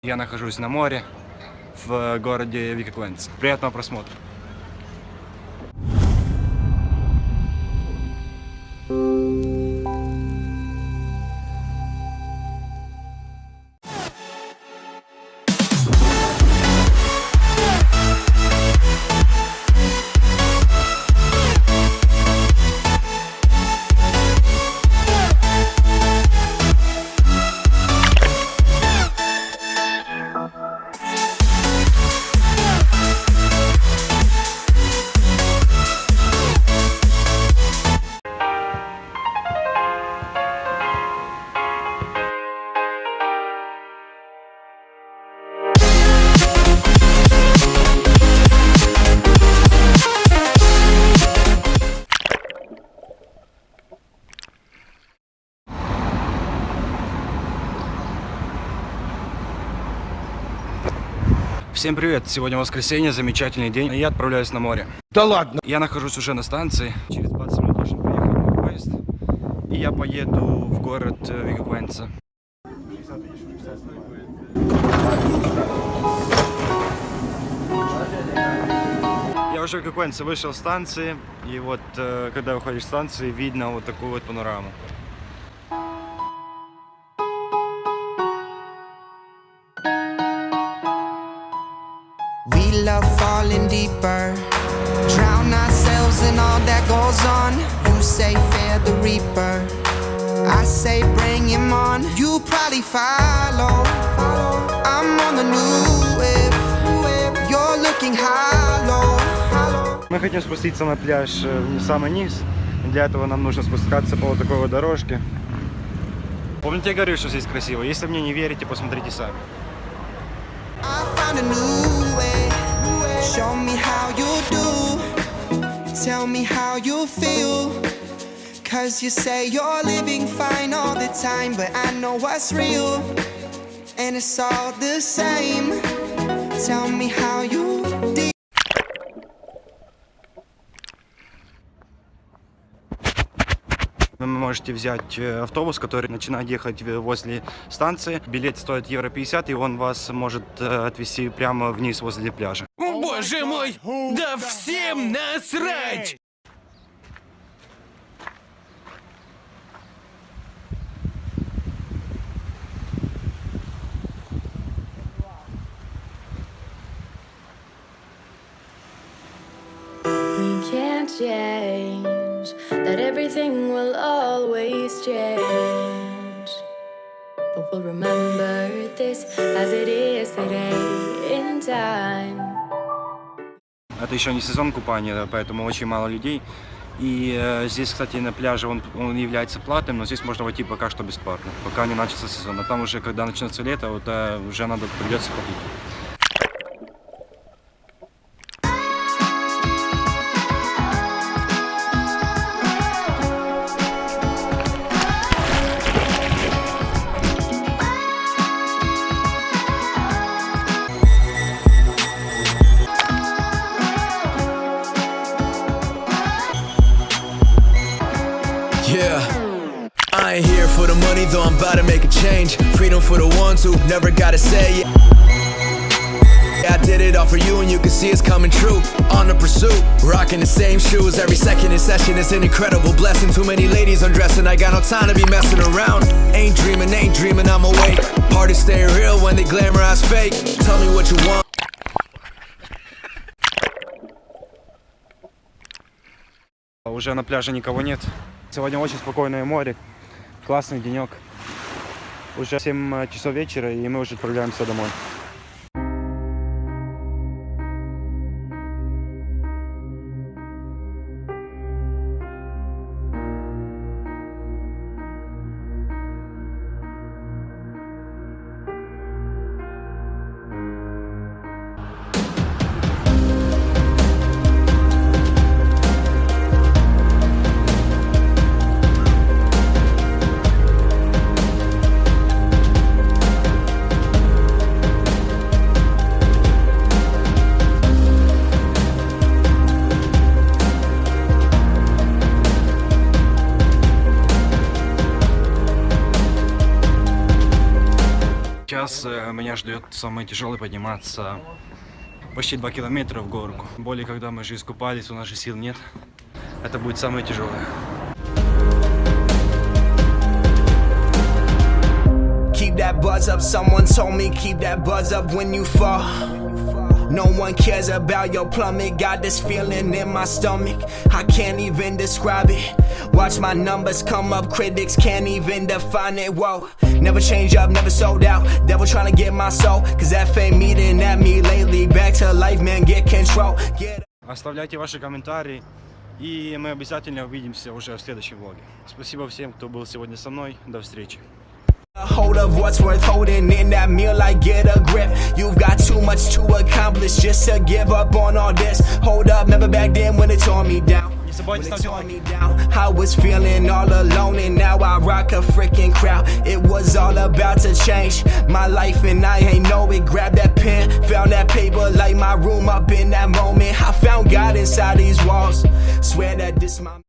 Я нахожусь на море в городе Vico Equense. Приятного просмотра! Всем привет! Сегодня воскресенье, замечательный день, и я отправляюсь на море. Да ладно! Я нахожусь уже на станции, через 20 минут должен приехать мой поезд, и я поеду в город Vico Equense. Я уже в Vico Equense вышел с станции, и вот когда выходишь с станции, видно вот такую вот панораму. We love falling deeper, drown ourselves in all that goes on. You say fear the reaper, I say bring him on. You probably follow, I'm on the new wave, you're looking hollow. Мы хотим спуститься на пляж в самый низ. Для этого нам нужно спускаться по вот такой вот дорожке. Помните, я говорю, что здесь красиво? Если мне не верите, посмотрите сами. I found a new way. Show me how you do. Tell me how you feel. Cause you say you're living fine all the time, but I know what's real, and it's all the same. Tell me how you deal. Вы можете взять автобус, который начинает ехать возле станции. Билет стоит евро 50, и он вас может отвезти прямо вниз возле пляжа. Боже мой! Да всем насрать! We can't change that, everything will always change, but we'll remember this as it is today in time. Это еще не сезон купания, поэтому очень мало людей. И здесь, кстати, на пляже он является платным, но здесь можно войти пока что бесплатно, пока не начался сезон. А там уже, когда начнется лето, вот, уже придется платить. Yeah, I ain't here for the money, though I'm about to make a change. Freedom for the ones who never gotta say it. I did it all for you and you can see it's coming true. On the pursuit, rocking the same shoes. Every second in session is an incredible blessing. Too many ladies undressing, I got no time to be messing around. Ain't dreaming, I'm awake. Parties stay real when they glamorize fake. Tell me what you want. Уже на пляже никого нет. Сегодня очень спокойное море, классный денек. Уже 7 часов вечера, и мы уже отправляемся домой. ждет самый тяжелый подниматься почти 2 километра в горку. Более, когда мы же искупались, у нас же сил нет. Это будет самое тяжелое. Keep that buzz up, someone told me keep that buzz up when you fall. No one cares about your plummet. Got this feeling in my stomach, I can't even describe it. Watch my numbers come up, critics can't even define it. Whoa, never change up, never sold out. Devil trying to get my soul, cause that fame eating at me lately. Back to life, man, get control. Оставляйте ваши комментарии, и мы обязательно увидимся уже в следующем влоге. Спасибо всем, кто был сегодня со мной. До встречи. Hold of what's worth holding in that meal, like get a grip. You've got too much to accomplish just to give up on all this. Hold up, remember back then when it tore me down. I was feeling all alone and now I rock a freaking crowd. It was all about to change my life and I ain't know it. Grabbed that pen, found that paper, light my room up in that moment. I found God inside these walls. Swear that this my